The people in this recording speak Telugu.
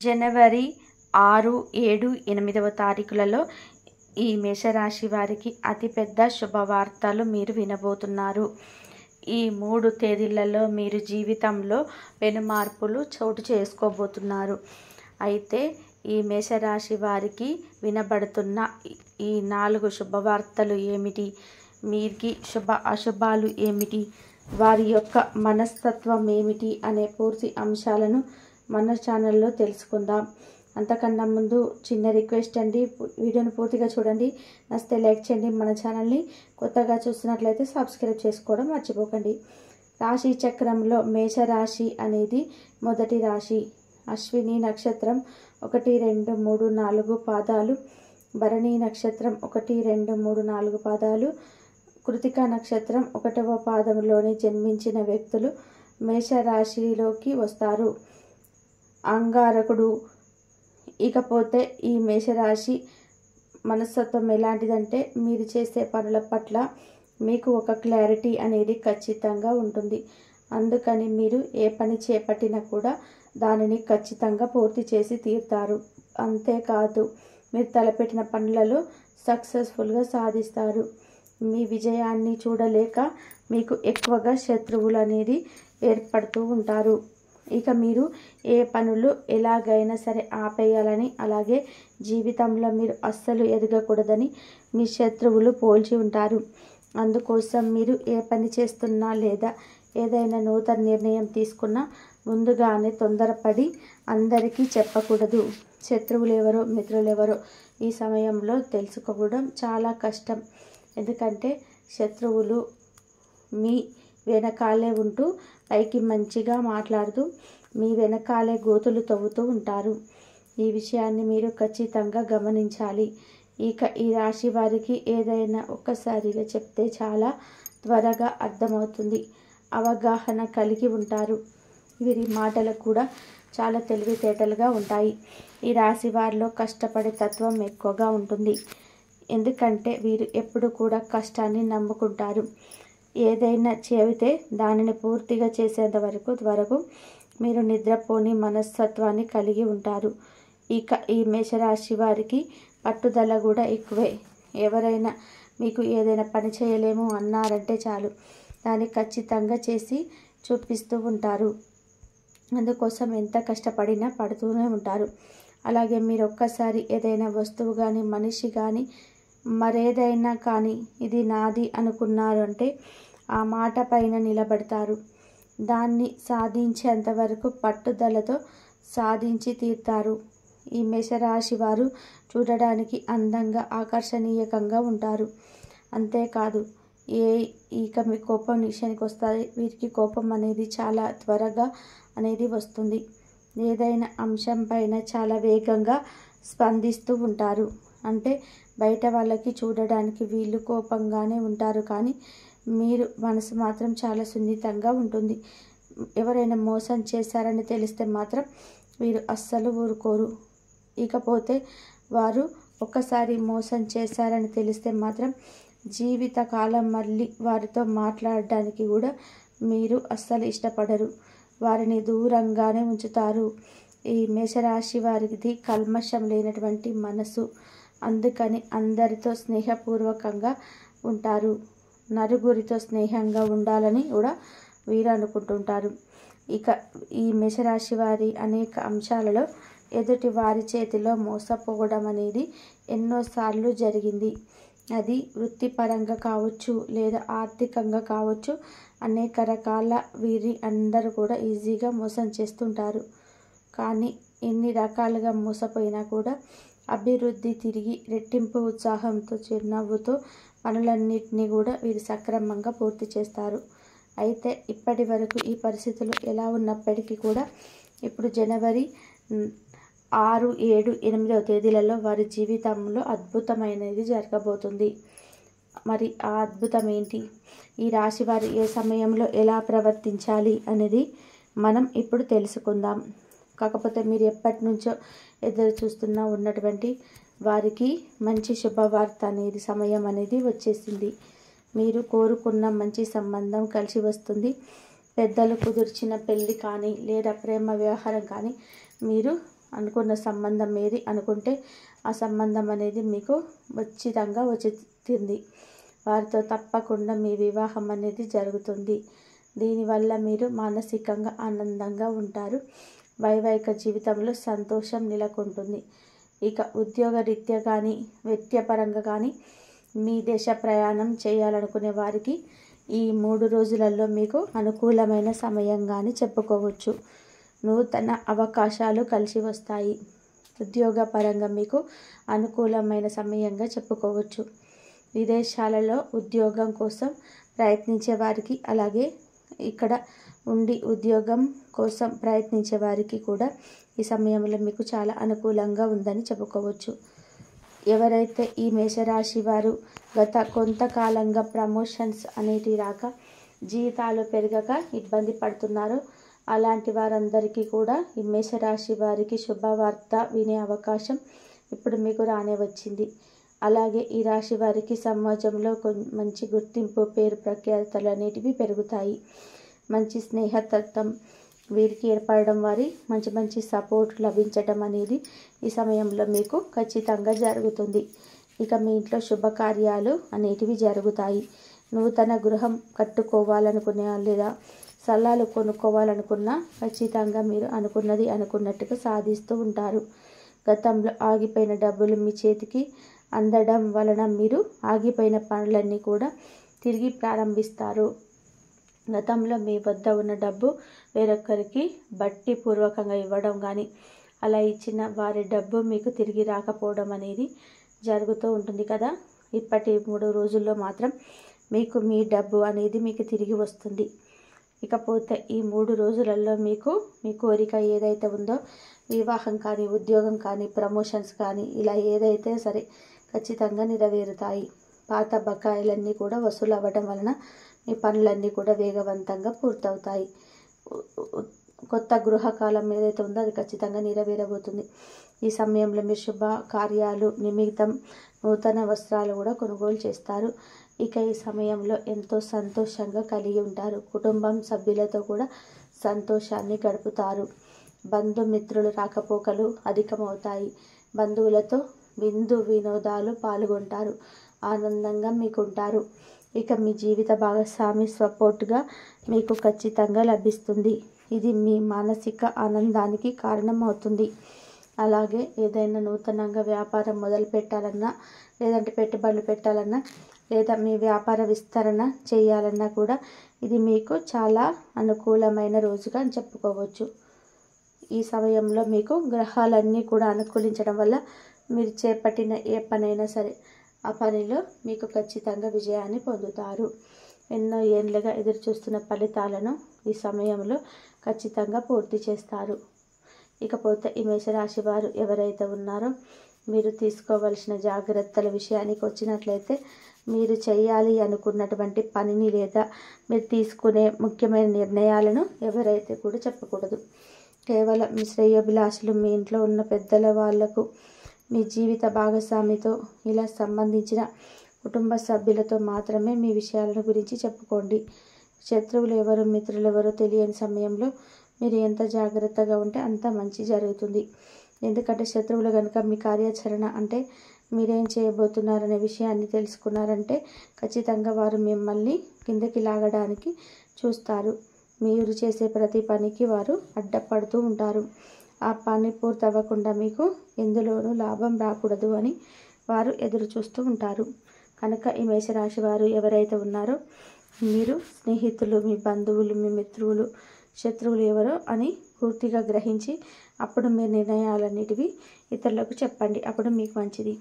జనవరి 6, 7, 8వ తారీఖులలో ఈ మేషరాశి వారికి అతిపెద్ద శుభవార్తలు మీరు వినబోతున్నారు. ఈ 3 తేదీలలో మీరు జీవితంలో పెనుమార్పులు చోటు చేసుకోబోతున్నారు. అయితే ఈ మేషరాశి వారికి వినబడుతున్న ఈ 4 శుభవార్తలు ఏమిటి, వీరికి శుభ అశుభాలు ఏమిటి, వారి యొక్క మనస్తత్వం ఏమిటి అనే పూర్తి అంశాలను మన ఛానల్లో తెలుసుకుందాం. అంతకన్నా ముందు చిన్న రిక్వెస్ట్ అండి, వీడియోని పూర్తిగా చూడండి, నచ్చితే లైక్ చేయండి. మన ఛానల్ని కొత్తగా చూస్తున్నట్లయితే సబ్స్క్రైబ్ చేసుకోవడం మర్చిపోకండి. రాశి చక్రంలో మేషరాశి అనేది మొదటి రాశి. అశ్విని నక్షత్రం 1, 2, 3, 4 పాదాలు, భరణి నక్షత్రం 1, 2, 3, 4 పాదాలు, కృతిక నక్షత్రం 1వ పాదంలోని జన్మించిన వ్యక్తులు మేషరాశిలోకి వస్తారు. అంగారకుడు. ఇకపోతే ఈ మేషరాశి మనస్తత్వం ఎలాంటిదంటే, మీరు చేసే పనుల పట్ల మీకు ఒక క్లారిటీ అనేది ఖచ్చితంగా ఉంటుంది. అందుకని మీరు ఏ పని చేపట్టినా కూడా దానిని ఖచ్చితంగా పూర్తి చేసి తీరుతారు. అంతేకాదు, మీరు తలపెట్టిన పనులలో సక్సెస్ఫుల్గా సాధిస్తారు. మీ విజయాన్ని చూడలేక మీకు ఎక్కువగా శత్రువులు అనేది ఏర్పడుతూ ఉంటారు. ఇక మీరు ఏ పనులు ఎలాగైనా సరే ఆపేయాలని, అలాగే జీవితంలో మీరు అస్సలు ఎదగకూడదని మీ శత్రువులు పోల్చి ఉంటారు. అందుకోసం మీరు ఏ పని చేస్తున్నా లేదా ఏదైనా నూతన నిర్ణయం తీసుకున్నా ముందుగానే తొందరపడి అందరికీ చెప్పకూడదు. శత్రువులు ఎవరో మిత్రులు ఎవరో ఈ సమయంలో తెలుసుకోవడం చాలా కష్టం. ఎందుకంటే శత్రువులు మీ వెనకాలే ఉంటూ పైకి మంచిగా మాట్లాడుతూ మీ వెనకాలే గోతులు తవ్వుతూ ఉంటారు. ఈ విషయాన్ని మీరు ఖచ్చితంగా గమనించాలి. ఇక ఈ రాశి వారికి ఏదైనా ఒక్కసారిగా చెప్తే చాలా త్వరగా అర్థమవుతుంది. అవగాహన కలిగి ఉంటారు. వీరి మాటలు కూడా చాలా తెలివితేటలుగా ఉంటాయి. ఈ రాశి వారిలో కష్టపడే తత్వం ఎక్కువగా ఉంటుంది. ఎందుకంటే వీరు ఎప్పుడు కూడా కష్టాన్ని నమ్ముకుంటారు. ఏదైనా చెబితే దానిని పూర్తిగా చేసేంత వరకు మీరు నిద్రపోని మనస్తత్వాన్ని కలిగి ఉంటారు. ఇక ఈ మేషరాశి వారికి పట్టుదల కూడా ఎక్కువే. ఎవరైనా మీకు ఏదైనా పని చేయలేము అన్నారంటే చాలు, దాన్ని ఖచ్చితంగా చేసి చూపిస్తూ ఉంటారు. అందుకోసం ఎంత కష్టపడినా పడుతూనే ఉంటారు. అలాగే మీరు ఒక్కసారి ఏదైనా వస్తువు కానీ మనిషి కానీ మరేదైనా కానీ ఇది నాది అనుకున్నారు అంటే ఆ మాట పైన నిలబడతారు. దాన్ని సాధించేంత వరకు పట్టుదలతో సాధించి తీరుతారు. ఈ మేషరాశి వారు చూడడానికి అందంగా ఆకర్షణీయంగా ఉంటారు. అంతేకాదు, ఇక మీ కోపం విషయానికి వస్తుంది. వీరికి కోపం అనేది చాలా త్వరగా అనేది వస్తుంది. ఏదైనా అంశం పైన చాలా వేగంగా స్పందిస్తూ ఉంటారు. అంటే బయట వాళ్ళకి చూడడానికి వీళ్ళు కోపంగానే ఉంటారు, కానీ మీరు మనసు మాత్రం చాలా సున్నితంగా ఉంటుంది. ఎవరైనా మోసం చేశారని తెలిస్తే మాత్రం వీరు అస్సలు ఊరుకోరు. ఇకపోతే వారు ఒక్కసారి మోసం చేశారని తెలిస్తే మాత్రం జీవితకాలం మళ్ళీ వారితో మాట్లాడడానికి కూడా మీరు అస్సలు ఇష్టపడరు. వారిని దూరంగానే ఉంచుతారు. ఈ మేషరాశి వారిది కల్మషం లేనటువంటి మనసు. అందుకని అందరితో స్నేహపూర్వకంగా ఉంటారు. నలుగురితో స్నేహంగా ఉండాలని కూడా వీరు అనుకుంటుంటారు. ఇక ఈ మేషరాశి వారి అనేక అంశాలలో ఎదుటి వారి చేతిలో మోసపోవడం అనేది ఎన్నోసార్లు జరిగింది. అది వృత్తిపరంగా కావచ్చు లేదా ఆర్థికంగా కావచ్చు. అనేక రకాల వీరి అందరూ కూడా ఈజీగా మోసం చేస్తుంటారు. కానీ ఎన్ని రకాలుగా మోసపోయినా కూడా అభివృద్ధి తిరిగి రెట్టింపు ఉత్సాహంతో చిరునవ్వుతో పనులన్నింటినీ కూడా వీరు సక్రమంగా పూర్తి చేస్తారు. అయితే ఇప్పటి వరకు ఈ పరిస్థితులు ఎలా ఉన్నప్పటికీ కూడా ఇప్పుడు జనవరి 6, 7, 8వ తేదీలలో వారి జీవితంలో అద్భుతమైనది జరగబోతుంది. మరి ఆ అద్భుతం ఏంటి, ఈ రాశి వారు ఏ సమయంలో ఎలా ప్రవర్తించాలి అనేది మనం ఇప్పుడు తెలుసుకుందాం. కాకపోతే మీరు ఎప్పటి నుంచో ఎదురు చూస్తున్నా ఉన్నటువంటి వారికి మంచి శుభవార్త అనేది సమయం అనేది వచ్చేసింది. మీరు కోరుకున్న మంచి సంబంధం కలిసి వస్తుంది. పెద్దలు కుదిర్చిన పెళ్లి కానీ లేదా ప్రేమ వ్యవహారం కానీ మీరు అనుకున్న సంబంధం ఏది అనుకుంటే ఆ సంబంధం అనేది మీకు ఖచ్చితంగా వచ్చింది. వారితో తప్పకుండా మీ వివాహం అనేది జరుగుతుంది. దీనివల్ల మీరు మానసికంగా ఆనందంగా ఉంటారు. వైవాహిక జీవితంలో సంతోషం నెలకొంటుంది. ఇక ఉద్యోగరీత్యా కానీ వృత్తిపరంగా కానీ మీ దేశ ప్రయాణం చేయాలనుకునే వారికి ఈ 3 రోజులలో మీకు అనుకూలమైన సమయంగానే చెప్పుకోవచ్చు. నూతన అవకాశాలు కలిసి వస్తాయి. ఉద్యోగపరంగా మీకు అనుకూలమైన సమయంగా చెప్పుకోవచ్చు. విదేశాలలో ఉద్యోగం కోసం ప్రయత్నించే వారికి, అలాగే ఇక్కడ ఉండి ఉద్యోగం కోసం ప్రయత్నించే వారికి కూడా ఈ సమయంలో మీకు చాలా అనుకూలంగా ఉందని చెప్పుకోవచ్చు. ఎవరైతే ఈ మేషరాశి వారు గత కొంతకాలంగా ప్రమోషన్స్ అనేటి రాక జీతాలు పెరగక ఇబ్బంది పడుతున్నారో అలాంటి వారందరికీ కూడా ఈ మేషరాశి వారికి శుభవార్త వినే అవకాశం ఇప్పుడు మీకు రానే వచ్చింది. అలాగే ఈ రాశి వారికి సమాజంలో మంచి గుర్తింపు, పేరు ప్రఖ్యాతలు అనేటివి పెరుగుతాయి. మంచి స్నేహతత్వం వీరికి ఏర్పడడం, వారి మంచి సపోర్ట్ లభించడం అనేది ఈ సమయంలో మీకు ఖచ్చితంగా జరుగుతుంది. ఇక మీ ఇంట్లో శుభకార్యాలు అనేటివి జరుగుతాయి. నూతన గృహం కట్టుకోవాలనుకునే లేదా స్థలాలు కొనుక్కోవాలనుకున్నా ఖచ్చితంగా మీరు అనుకున్నది అనుకున్నట్టుగా సాధిస్తూ ఉంటారు. గతంలో ఆగిపోయిన డబ్బులు మీ చేతికి అందడం వలన మీరు ఆగిపోయిన పనులన్నీ కూడా తిరిగి ప్రారంభిస్తారు. గతంలో మీ వద్ద ఉన్న డబ్బు వేరొకరికి బట్టి పూర్వకంగా ఇవ్వడం కానీ అలా ఇచ్చిన వారి డబ్బు మీకు తిరిగి రాకపోవడం అనేది జరుగుతూ ఉంటుంది కదా. ఇప్పటి 3 రోజుల్లో మాత్రం మీకు మీ డబ్బు అనేది మీకు తిరిగి వస్తుంది. ఇకపోతే ఈ 3 రోజులలో మీకు మీ కోరిక ఏదైతే ఉందో వివాహం కానీ, ఉద్యోగం కానీ, ప్రమోషన్స్ కానీ ఇలా ఏదైతే సరే ఖచ్చితంగా నెరవేరుతాయి. పాత బకాయిలన్నీ కూడా వసూలు అవ్వడం వలన మీ పనులన్నీ కూడా వేగవంతంగా పూర్తవుతాయి. కొత్త గృహకాలం ఏదైతే ఉందో అది ఖచ్చితంగా నెరవేరబోతుంది. ఈ సమయంలో మీరు శుభ కార్యాలు నిమిత్తం నూతన వస్త్రాలు కూడా కొనుగోలు చేస్తారు. ఇక ఈ సమయంలో ఎంతో సంతోషంగా కలిగి ఉంటారు. కుటుంబం సభ్యులతో కూడా సంతోషాన్ని గడుపుతారు. బంధుమిత్రులు రాకపోకలు అధికమవుతాయి. బంధువులతో విందు వినోదాలు పాల్గొంటారు. ఆనందంగా మీకుంటారు. ఇక మీ జీవిత భాగస్వామి సపోర్ట్గా మీకు ఖచ్చితంగా లభిస్తుంది. ఇది మీ మానసిక ఆనందానికి కారణం అవుతుంది. అలాగే ఏదైనా నూతనంగా వ్యాపారం మొదలు పెట్టాలన్నా, లేదంటే పెట్టుబడులు పెట్టాలన్నా, లేదా మీ వ్యాపార విస్తరణ చేయాలన్నా కూడా ఇది మీకు చాలా అనుకూలమైన రోజుగా చెప్పుకోవచ్చు. ఈ సమయంలో మీకు గ్రహాలన్నీ కూడా అనుకూలించడం వల్ల మీరు చేపట్టిన ఏ పనైనా సరే ఆ పనిలో మీకు ఖచ్చితంగా విజయాన్ని పొందుతారు. ఎన్నో ఏళ్ళుగా ఎదురు చూస్తున్న ఫలితాలను ఈ సమయంలో ఖచ్చితంగా పూర్తి చేస్తారు. ఇకపోతే ఈ మేషరాశి వారు ఎవరైతే ఉన్నారో మీరు తీసుకోవలసిన జాగ్రత్తల విషయానికి వచ్చినట్లయితే మీరు చేయాలి అనుకున్నటువంటి పనిని లేదా మీరు తీసుకునే ముఖ్యమైన నిర్ణయాలను ఎవరైతే కూడా చెప్పకూడదు. కేవలం మీ శ్రేయోభిలాషులు, మీ ఇంట్లో ఉన్న పెద్దల వాళ్లకు, మీ జీవిత భాగస్వామితో ఇలా సంబంధించిన కుటుంబ సభ్యులతో మాత్రమే మీ విషయాలను గురించి చెప్పుకోండి. శత్రువులు ఎవరు, మిత్రులు ఎవరో తెలియని సమయంలో మీరు ఎంత జాగ్రత్తగా ఉంటే అంత మంచి జరుగుతుంది. ఎందుకంటే శత్రువులు కనుక మీ కార్యాచరణ అంటే మీరేం చేయబోతున్నారనే విషయాన్ని తెలుసుకున్నారంటే ఖచ్చితంగా వారు మిమ్మల్ని కిందకి లాగడానికి చూస్తారు. మీరు చేసే ప్రతి పనికి వారు అడ్డపడుతూ ఉంటారు. ఆ పని పూర్తవ్వకుండా మీకు ఎందులోనూ లాభం రాకూడదు అని వారు ఎదురు చూస్తూ ఉంటారు. కనుక ఈ మేషరాశి వారు ఎవరైతే ఉన్నారో మీరు స్నేహితులు, మీ బంధువులు, మీ మిత్రులు, శత్రువులు ఎవరో అని పూర్తిగా గ్రహించి అప్పుడు మీ నిర్ణయాలన్నిటివి ఇతరులకు చెప్పండి. అప్పుడు మీకు మంచిది.